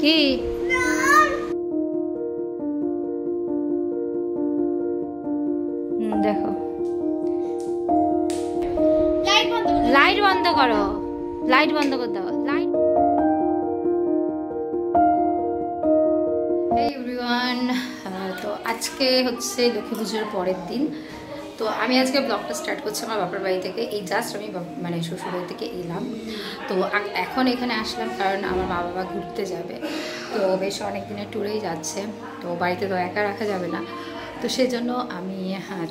কি দেখো, লাইট বন্ধ করো, লাইট বন্ধ করে দাও, লাইট। এই এভরিওয়ান, তো আজকে হচ্ছে লক্ষ্মী পুজোর পরের দিন। তো আমি আজকে ব্লগটা স্টার্ট করছি আমার বাবার বাড়ি থেকে। এই জাস্ট আমি মানে শ্বশুর বাড়ি থেকে এলাম। তো এখন এখানে আসলাম কারণ আমার মা বাবা ঘুরতে যাবে। তো বেশ অনেক দিনের ট্যুরেই যাচ্ছে, তো বাড়িতে তো একা রাখা যাবে না। তো সেজন্য আমি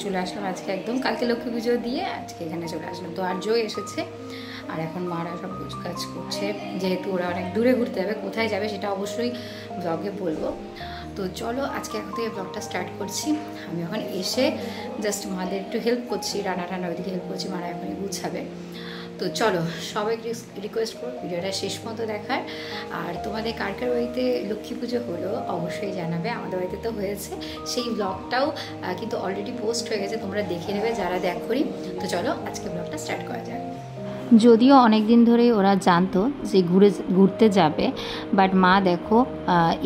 চলে আসলাম আজকে একদম। কালকে লক্ষ্মী পুজো দিয়ে আজকে এখানে চলে আসলাম। তো আর জয় এসেছে, আর এখন মারা সব কাজ করছে। যেহেতু ওরা অনেক দূরে ঘুরতে যাবে, কোথায় যাবে সেটা অবশ্যই ব্লগে বলবো। তো চলো আজকে এখন থেকে ব্লগটা স্টার্ট করছি। আমি এখন এসে জাস্ট মাদের একটু হেল্প করছি, রান্না টান্না ওইদিকে হেল্প করছি, মারা এখনই গুছাবে। তো চলো সবাইকে রিকোয়েস্ট করো ভিডিওটা শেষ মতো দেখার। আর তোমাদের কার কার বাড়িতে লক্ষ্মী পুজো হলো অবশ্যই জানাবে। আমাদের বাড়িতে তো হয়েছে, সেই ব্লগটাও কিন্তু অলরেডি পোস্ট হয়ে গেছে, তোমরা দেখে নেবে যারা দেখোনি। তো চলো আজকে ব্লগটা স্টার্ট করা যাক। যদিও অনেক দিন ধরেই ওরা জানতো যে ঘুরতে যাবে, বাট মা দেখো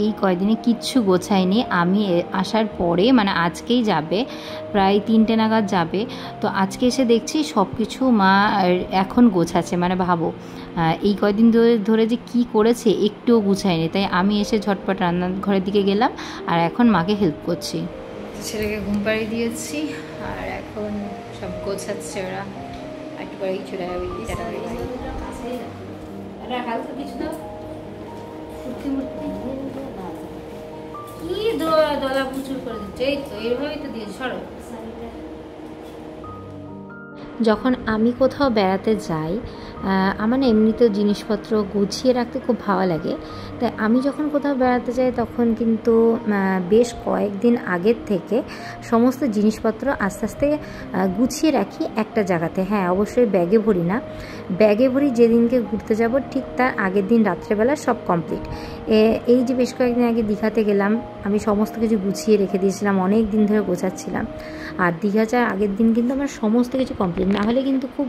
এই কয়দিনে কিচ্ছু গোছায়নি। আমি আসার পরে মানে আজকেই যাবে, প্রায় 3টে নাগাদ যাবে। তো আজকে এসে দেখছি সব কিছু মা এখন গোছাচ্ছে। মানে ভাবো এই কয়দিন ধরে যে কি করেছে, একটুও গুছায়নি। তাই আমি এসে ঝটপট রান্নাঘরের দিকে গেলাম আর এখন মাকে হেল্প করছি। ছেলেকে ঘুম পাড়িয়ে দিয়েছি আর এখন সব গোছাচ্ছে ওরা। একটু পরে চলে যাবে হালকা কিছু দাও, কি দলা প্রচুর করে দিচ্ছে। এই তো এইভাবেই তো দিয়ে সরো। যখন আমি কোথাও বেড়াতে যাই, আমার না এমনিতেও জিনিসপত্র গুছিয়ে রাখতে খুব ভালো লাগে। তাই আমি যখন কোথাও বেড়াতে যাই তখন কিন্তু বেশ কয়েকদিন আগের থেকে সমস্ত জিনিসপত্র আস্তে আস্তে গুছিয়ে রাখি একটা জায়গাতে। হ্যাঁ, অবশ্যই ব্যাগে ভরি না, ব্যাগে ভরি যেদিনকে ঘুরতে যাব ঠিক তার আগের দিন রাত্রেবেলা সব কমপ্লিট। এই যে বেশ কয়েকদিন আগে দীঘাতে গেলাম, আমি সমস্ত কিছু গুছিয়ে রেখে দিয়েছিলাম, অনেক দিন ধরে গোছাচ্ছিলাম। আর দীঘা যাওয়ার আগের দিন কিন্তু আমার সমস্ত কিছু কমপ্লিট না হলে কিন্তু খুব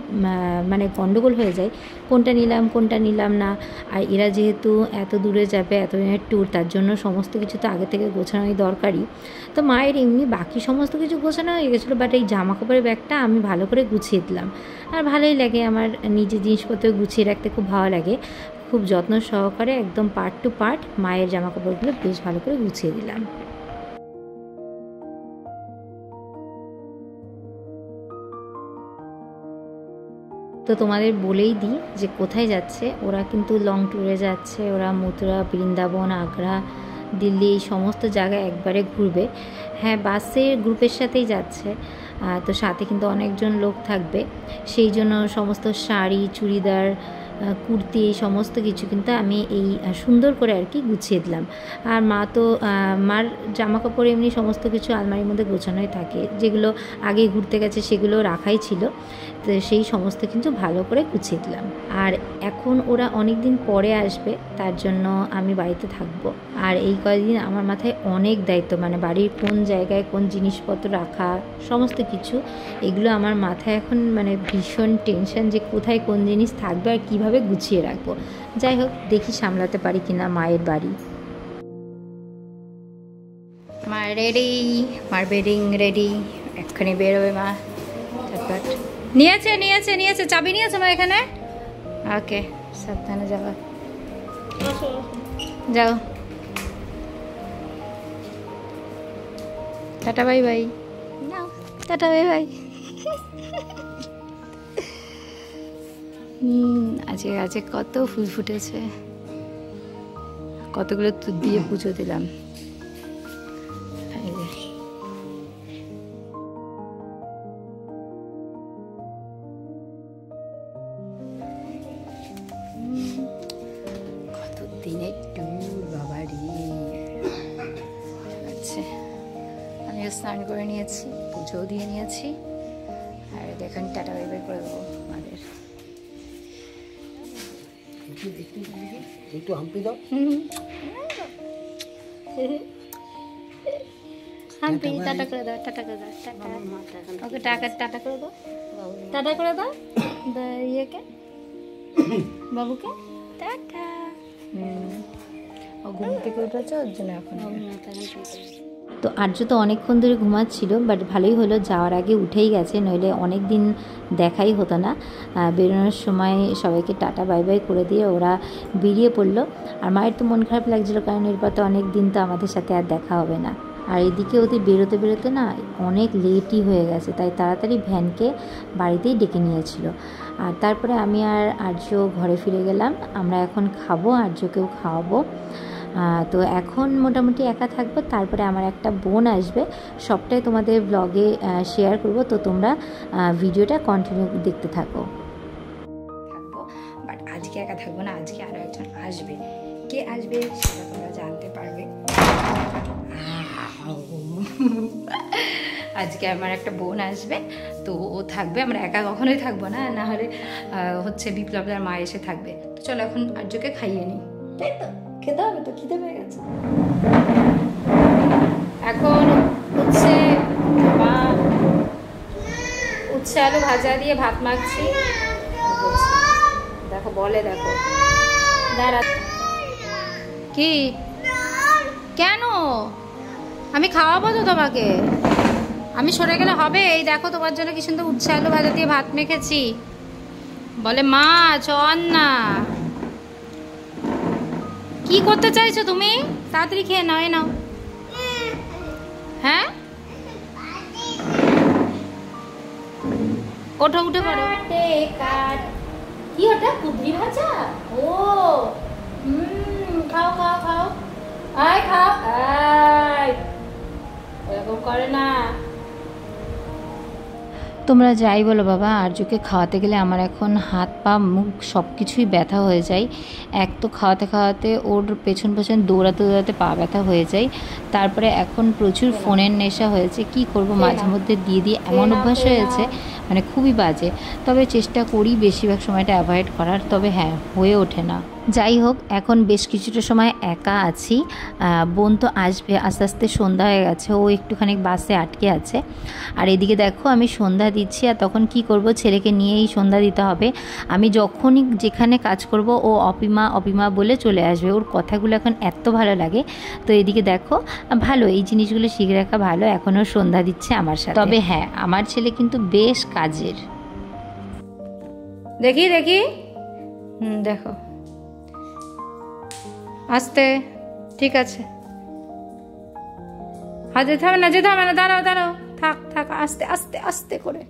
মানে গন্ডগোল হয়ে যায়, কোনটা নিলাম কোনটা নিলাম না। আর এরা যেহেতু এত দূরে যাবে, এত দিনের ট্যুর, তার জন্য সমস্ত কিছু তো আগে থেকে গোছানোই দরকারি। তো মায়ের এমনি বাকি সমস্ত কিছু গোছানো হয়ে গেছিলো, বাট এই জামা কাপড়ের ব্যাগটা আমি ভালো করে গুছিয়ে দিলাম। আর ভালোই লাগে, আমার নিজের জিনিসপত্র গুছিয়ে রাখতে খুব ভালো লাগে। খুব যত্ন সহকারে একদম পার্ট টু পার্ট মায়ের জামা কাপড়গুলো বেশ ভালো করে গুছিয়ে দিলাম। তো তোমাদের বলেই দিই যে কোথায় যাচ্ছে ওরা। কিন্তু লং ট্যুরে যাচ্ছে ওরা, মথুরা, বৃন্দাবন, আগ্রা, দিল্লি, এই সমস্ত জায়গায় একবারে ঘুরবে। হ্যাঁ, বাসের গ্রুপের সাথেই যাচ্ছে, তো সাথে কিন্তু অনেকজন লোক থাকবে। সেই জন্য সমস্ত শাড়ি, চুড়িদার, কুর্তি, এই সমস্ত কিছু কিন্তু আমি এই সুন্দর করে আর কি গুছিয়ে দিলাম। আর মা তো মার জামা কাপড় এমনি সমস্ত কিছু আলমারির মধ্যে গোছানোই থাকে, যেগুলো আগে ঘুরতে গেছে সেগুলো রাখাই ছিল। তো সেই সমস্ত কিন্তু ভালো করে গুছিয়ে দিলাম। আর এখন ওরা অনেক দিন পরে আসবে, তার জন্য আমি বাড়িতে থাকবো। আর এই কয়েকদিন আমার মাথায় অনেক দায়িত্ব, মানে বাড়ির কোন জায়গায় কোন জিনিসপত্র রাখা, সমস্ত কিছু এগুলো আমার মাথায় এখন মানে ভীষণ টেনশন যে কোথায় কোন জিনিস থাকবে আর কীভাবে গুছিয়ে রাখবো। যাই হোক, দেখি সামলাতে পারি কিনা মায়ের বাড়ি। মা রেডি, মার বেডিং রেডি, এক্ষুনি বেরোবে মা। ঝটপট নিয়েছে নিয়েছে নিয়েছে, চাবি নিয়েছে মা এখানে। ওকে, সাবধানে যাবা, যাও, tata bye bye, tata bye bye. আজকে গাছে কত ফুল ফুটেছে, কতগুলো দুধ দিয়ে পুজো দিলাম। কত দিনের ট্যুর বাবা রে। আচ্ছা, আমিও স্নান করে নিয়েছি, পুজোও দিয়ে নিয়েছি, আর দেখেন টাটা বাই বাই করে দেবো আমাদের। একটু হাম্পি দাও, হাম্পি টাটা করে দাও, টাটা করে দাও, টাটা। ওকে টাটা টাটা করে দাও, টাটা করে দাও ইয়েকে, বাবুকে টাটা। ও ঘুম থেকে উঠেছে ওর জন্য এখন। তো আর্য তো অনেকক্ষণ ধরে ঘুমাচ্ছিল, বাট ভালোই হলো যাওয়ার আগে উঠেই গেছে, নইলে অনেক দিন দেখাই হতো না। বেরোনোর সময় সবাইকে টাটা বাই বাই করে দিয়ে ওরা বেরিয়ে পড়লো। আর মায়ের তো মন খারাপ লাগছিলো, কারণ এরপর তো অনেক দিন তো আমাদের সাথে আর দেখা হবে না। আর এদিকে ওদের বেরোতে বেরোতে না অনেক লেটই হয়ে গেছে, তাই তাড়াতাড়ি ভ্যানকে বাড়িতেই ডেকে নিয়েছিল। আর তারপরে আমি আর আর্য ঘরে ফিরে গেলাম। আমরা এখন খাবো, আর্যকেও খাওয়াবো। তো এখন মোটামুটি একা থাকবো, তারপরে আমার একটা বোন আসবে, সবটাই তোমাদের ব্লগে শেয়ার করব। তো তোমরা ভিডিওটা কন্টিনিউ দেখতে থাকো। থাকবো, বাট আজকে একা থাকবো না, আজকে আরও একজন আসবে। কে আসবে সেটা তোমরা জানতে পারবে। আজকে আমার একটা বোন আসবে, তো ও থাকবে, আমরা একা কখনোই থাকবো না, না হলে হচ্ছে বিপ্লবের মা এসে থাকবে। তো চলো এখন আর্যকে খাইয়ে নিই, তাই তো খেতে হবে, তো খিদে পেয়ে গেছে। এখন উচ্ছে আলু ভাজা দিয়ে ভাত মাখছি। দেখো বলে, দেখো দাঁড়া। কি কেন? আমি খাওয়াবো তো তোমাকে, আমি সরে গেলে হবে? এই দেখো তোমার জন্য কি সুন্দর উচ্ছে আলু ভাজা দিয়ে ভাত মেখেছি। বলে মা চল না। কি করতে চাইছো তুমি? তাড়াতাড়ি খেয়ে নাও, নাও। হ্যাঁ ওঠো, উঠে পড়ো। কি ওটা? কুদরি ভাজা? ও খাও খাও খাও, আয় খাও, আয়, এরকম করে না। তোমরা যাই বলো বাবা, আর্যকে খাওয়াতে গেলে আমার এখন হাত পা মুখ সব কিছুই ব্যথা হয়ে যায়। এক তো খাওয়াতে খাওয়াতে ওর পেছন পেছন দৌড়াতে দৌড়াতে পা ব্যথা হয়ে যায়। তারপরে এখন প্রচুর ফোনের নেশা হয়েছে, কি করব, মাঝে মধ্যে দিয়ে দিয়ে এমন অভ্যাস হয়েছে, মানে খুবই বাজে। তবে চেষ্টা করি বেশিরভাগ সময়টা অ্যাভয়েড করার, তবে হ্যাঁ হয়ে ওঠে না। যাই হোক, এখন বেশ কিছুটা সময় একা আছি। বোন তো আসবে, আস্তে আস্তে সন্ধ্যা হয়ে গেছে, ও একটুখানি বাসে আটকে আছে। আর এদিকে দেখো আমি সন্ধ্যা দিচ্ছি, আর তখন কি করব, ছেলেকে নিয়েই সন্ধ্যা দিতে হবে। আমি যখনই যেখানে কাজ করব ও অপিমা অপিমা বলে চলে আসবে, ওর কথাগুলো এখন এত ভালো লাগে। তো এদিকে দেখো, ভালো, এই জিনিসগুলো শিখে রাখা ভালো। এখনও সন্ধ্যা দিচ্ছে আমার সাথে। তবে হ্যাঁ, আমার ছেলে কিন্তু বেশ কাজের। দেখি দেখি, দেখো আস্তে, ঠিক আছে, হাত যেতে হবে না, যেতে হবে না, দাঁড়াও দাঁড়াও, থাক থাক, আস্তে আস্তে আস্তে করে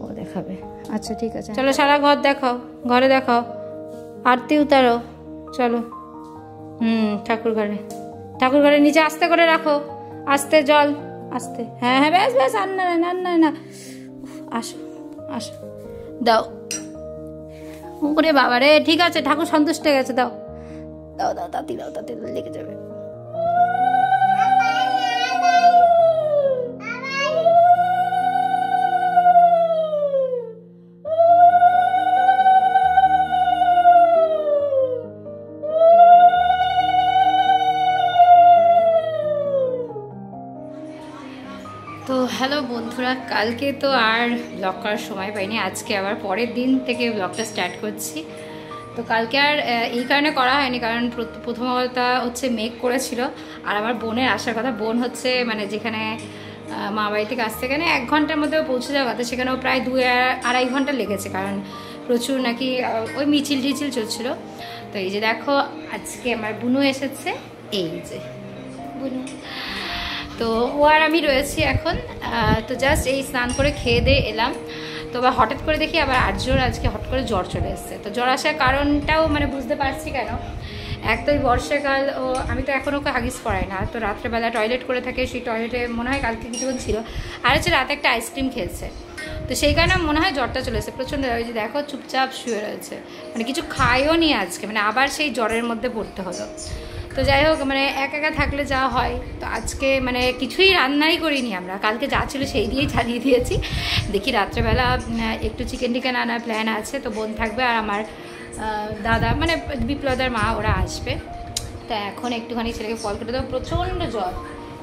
ও দেখাবে। আচ্ছা ঠিক আছে, চলো সারা ঘর দেখাও, ঘরে দেখাও, আরতি উতারো, চলো। ঠাকুর ঘরে নিচে আস্তে করে রাখো, আস্তে, জল আস্তে, হ্যাঁ হ্যাঁ, ব্যাস ব্যাস, আর না না না, আসো আসো, দাও। ওরে বাবা রে, ঠিক আছে, ঠাকুর সন্তুষ্ট হয়ে গেছে, দাও দাও দাও, তাতি দাও, তাতে লেগে যাবে। তো হ্যালো বন্ধুরা, কালকে তো আর ব্লগ করার সময় পাইনি, আজকে আবার পরের দিন থেকে ব্লগটা স্টার্ট করছি। তো কালকে আর এই কারণে করা হয়নি, কারণ প্রথম কথা হচ্ছে মেঘ করেছিল, আর আমার বোনের আসার কথা। বোন হচ্ছে মানে যেখানে মা বাড়ি থেকে আসতে গেলে 1 ঘন্টার মধ্যে পৌঁছে যাওয়া কথা, সেখানেও প্রায় 2-2.5 ঘন্টা লেগেছে, কারণ প্রচুর নাকি ওই মিছিল টিছিল চলছিল। তো এই যে দেখো, আজকে আমার বুনু এসেছে, এই যে বুনু। তো ও আর আমি রয়েছি এখন। তো জাস্ট এই স্নান করে খেয়ে দিয়ে এলাম। তো আবার হঠাৎ করে দেখি আবার আর্যর আজকে হঠাৎ করে জ্বর চলে এসছে। তো জ্বর আসার কারণটাও মানে বুঝতে পারছি কেন। এক তো বর্ষাকাল, ও আমি তো এখন ওকে হাগিস পড়াই না, তো রাত্রেবেলা টয়লেট করে থাকে, সেই টয়লেটে মনে হয় কালকে কিছুক্ষণ ছিল, আর হচ্ছে রাতে একটা আইসক্রিম খেয়েছে, তো সেই কারণে মনে হয় জ্বরটা চলে এসেছে প্রচণ্ড। ওই যে দেখো চুপচাপ শুয়ে রয়েছে, মানে কিছু খায়ও নি আজকে, মানে আবার সেই জ্বরের মধ্যে পড়তে হলো। তো যাই হোক, মানে একা থাকলে যা হয়, তো আজকে মানে কিছুই রান্নাই করিনি আমরা, কালকে যা ছিল সেই দিয়েই চালিয়ে দিয়েছি। দেখি রাত্রেবেলা একটু চিকেন টিকেন আনার প্ল্যান আছে, তো বোন থাকবে আর আমার দাদা মানে বিপ্লবের মা, ওরা আসবে। তা এখন একটুখানি ছেলেকে ফল করে দেবো, প্রচণ্ড জ্বর,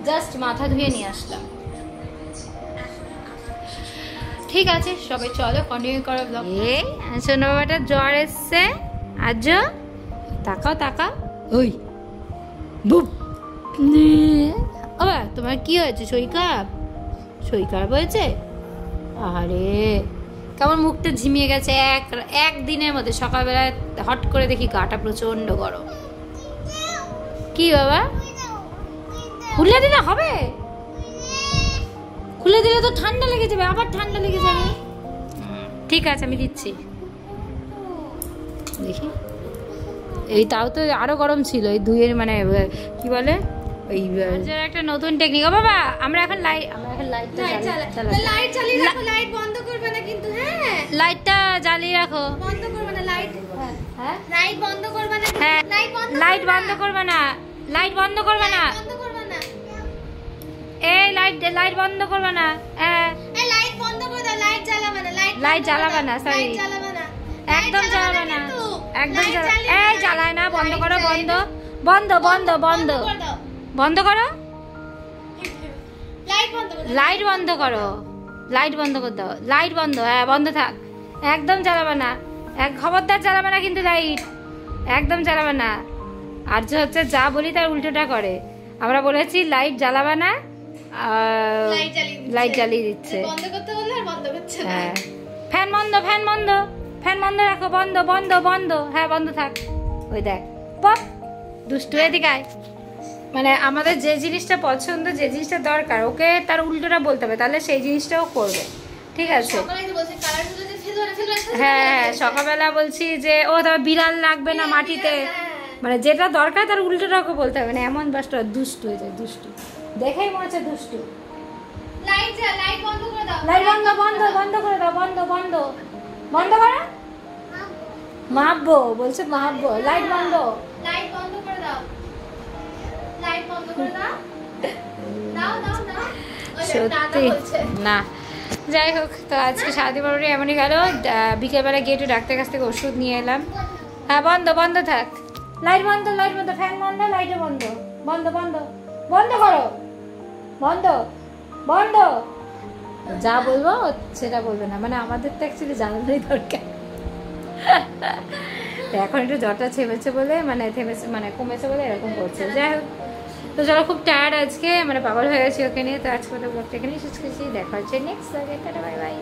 জাস্ট মাথা ধুয়ে নিয়ে আসলাম। ঠিক আছে সবাই চলো কন্টিনিউ করো ব্লগ। এই শোনো বাবাটা জ্বর এসছে, আজ তাকাও তাকাও, ওই বুপ আবার তোমার কি হয়েছে? শরীর খারাপ? শরীর খারাপ হয়েছে? আরে কেমন মুখটা ঝিমিয়ে গেছে একদিনের মধ্যে। সকালবেলায় হট করে দেখি গাটা প্রচন্ড গরম। কি বাবা খুলে দিলে হবে? খুলে দিলে তো ঠান্ডা লেগে যাবে, আবার ঠান্ডা লেগে যাবে। ঠিক আছে আমি দিচ্ছি, দেখি। এই তাও তো আরো গরম ছিল এই দুইয়ের, মানে কি বলে ওই একটা নতুন টেকনিক। ও বাবা আমরা এখন লাইটটা বন্ধ করবে না কিন্তু। হ্যাঁ লাইটটা জ্বালিয়ে রাখো। বন্ধ করবে না লাইট। হ্যাঁ লাইট বন্ধ করবে না। হ্যাঁ লাইট বন্ধ করবে না, লাইট বন্ধ করবে না। বন্ধ করবে না। এই লাইট বন্ধ করবে না। হ্যাঁ এই লাইট বন্ধ করে দাও। লাইট জ্বালাবে না। লাইট জ্বালাবে না, সরি জ্বালাবে না, একদম জ্বালাবে না, একদম এই জ্বালায় না। বন্ধ করো, বন্ধ বন্ধ বন্ধ বন্ধ বন্ধ করো। লাইট বন্ধ করে দাও। লাইট বন্ধ করো, লাইট বন্ধ করে দাও। লাইট বন্ধ, হ্যাঁ বন্ধ থাক। একদম জ্বালাবে না, খবরদার জ্বালাবে না কিন্তু লাইট, একদম জ্বালাবে না। আর যে হচ্ছে যা বলি তার উল্টোটা করে। আমরা বলেছি লাইট জ্বালাবে না, লাইট জ্বালিয়ে দিচ্ছে। বন্ধ করতে বললে আর বন্ধ করছে না। হ্যাঁ ফ্যান বন্ধ, ফ্যান বন্ধ, ফ্যান বন্ধ রাখো। বন্ধ বন্ধ বন্ধ, হ্যাঁ বন্ধ থাক। ওই দেখ পপ দুষ্টু, এদিকে আয়। মানে আমাদের যে জিনিসটা পছন্দ, যে জিনিসটা দরকার, ওকে তার উল্টোটা বলতে হবে, তাহলে সেই জিনিসটাও করবে। ঠিক আছে? হ্যাঁ হ্যাঁ সকালবেলা বলছি যে ও তার বিড়াল লাগবে না মাটিতে, মানে যেটা দরকার তার উল্টোটা ওকে বলতে হবে না। এমন বাসটা দুষ্টু হয়ে যায়, দুষ্টু দেখেই মনে হচ্ছে দুষ্টু। লাইট বন্ধ করে দাও। লাইট বন্ধ বন্ধ বন্ধ করে দাও। বন্ধ বন্ধ বন্ধ করো। মাপবো বলছে, মাপবো। লাইট বন্ধ, লাইট বন্ধ করে দাও। লাইট বন্ধ করে দাও। দাও দাও দাও। সত্যি না। যাই হোক, তো আজকে সারাদিন মোটামুটি এমনই গেল। বিকেলবেলা গিয়ে একটু ডাক্তারের কাছ থেকে ওষুধ নিয়ে এলাম। হ্যাঁ বন্ধ বন্ধ থাক। লাইট বন্ধ, লাইট বন্ধ, ফ্যান বন্ধ, লাইটও বন্ধ। বন্ধ বন্ধ বন্ধ করো। বন্ধ বন্ধ। যা বলবো সেটা বলবে না, মানে আমাদের তো অ্যাকচুয়ালি জানানোই দরকার। এখন একটু জ্বরটা থেমেছে বলে, মানে থেমেছে মানে কমেছে বলে এরকম করছে। যাই হোক, তো চলো খুব টায়ার্ড আজকে, মানে পাগল হয়ে গেছি ওকে নিয়ে। তো আজকে ব্লগটা এখানেই শেষ করছি। দেখা হচ্ছে নেক্সট ব্লগে। Tata bye bye.